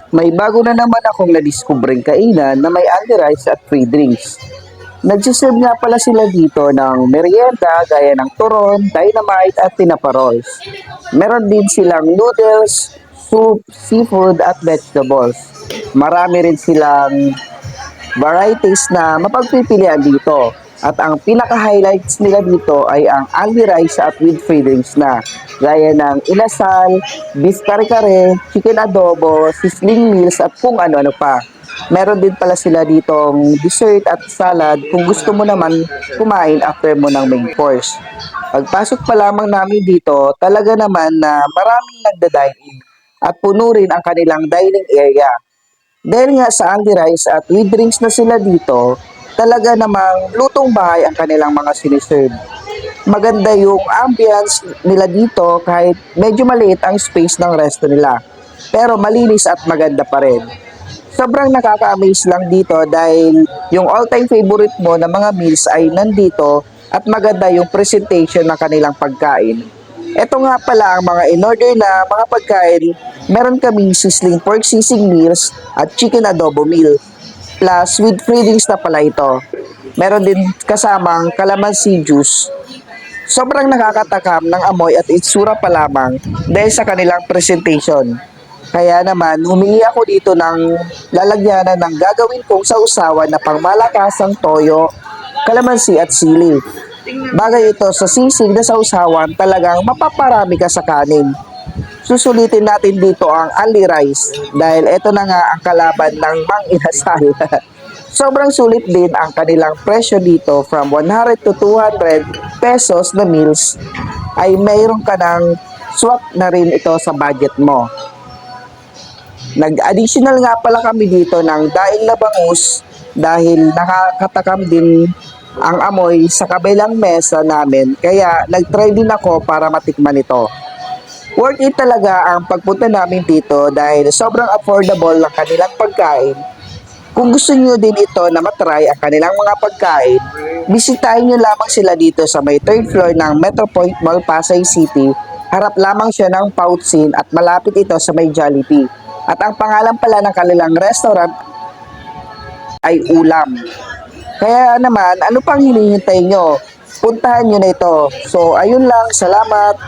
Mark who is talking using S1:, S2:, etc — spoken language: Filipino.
S1: May bago na naman akong nadiskubreng kainan na may only rice at free drinks. Nagsiserve nga pala sila dito ng merienda gaya ng turon, dynamite at tinapa rolls. Meron din silang noodles, soup, seafood at vegetables. Marami rin silang varieties na mapagpipilian dito. At ang pinaka-highlights nila dito ay ang only rice at with free drinks na. Gaya ng inasal, beef kare-kare, chicken adobo, sizzling meals at kung ano-ano pa. Meron din pala sila ditong dessert at salad kung gusto mo naman kumain after mo ng main course. Pagpasok pa lamang namin dito, talaga naman na maraming nagda-dine-in at puno rin ang kanilang dining area. Dahil nga sa only rice at with drinks na sila dito, talaga namang lutong bahay ang kanilang mga siniserve. Maganda yung ambience nila dito kahit medyo maliit ang space ng resto nila. Pero malinis at maganda pa rin. Sobrang nakaka-amaze lang dito dahil yung all-time favorite mo na mga meals ay nandito at maganda yung presentation ng kanilang pagkain. Ito nga pala ang mga in-order na mga pagkain. Meron kaming sizzling pork sisig meals at chicken adobo meal. Plus, with free drinks na pala ito. Meron din kasamang calamansi juice. Sobrang nakakatakam ng amoy at itsura pa lamang dahil sa kanilang presentation. Kaya naman, humingi ako dito ng lalagyanan ng gagawin kong sausawan na pangmalakasang toyo, kalamansi at sili. Bagay ito sa sisig na sausawan, talagang mapaparami ka sa kanin. Susulitin natin dito ang only rice dahil ito na nga ang kalaban ng Mang Inasal. Sobrang sulit din ang kanilang presyo dito from 100 to 200 pesos na meals ay mayroon ka ng swak na rin ito sa budget mo. Nag-additional nga pala kami dito ng daing na bangus dahil nakakatakam din ang amoy sa kabilang mesa namin kaya nag-try din ako para matikman ito. Worth it talaga ang pagpunta namin dito dahil sobrang affordable ng kanilang pagkain. Kung gusto nyo din ito na matry ang kanilang mga pagkain, bisitahin nyo lamang sila dito sa may 3rd floor ng Metro Point Mall, Pasay City. Harap lamang siya ng Pouchin at malapit ito sa may Jollibee. At ang pangalan pala ng kanilang restaurant ay Ulam. Kaya naman, ano pang hinihintay nyo? Puntahan nyo na ito. So, ayun lang. Salamat!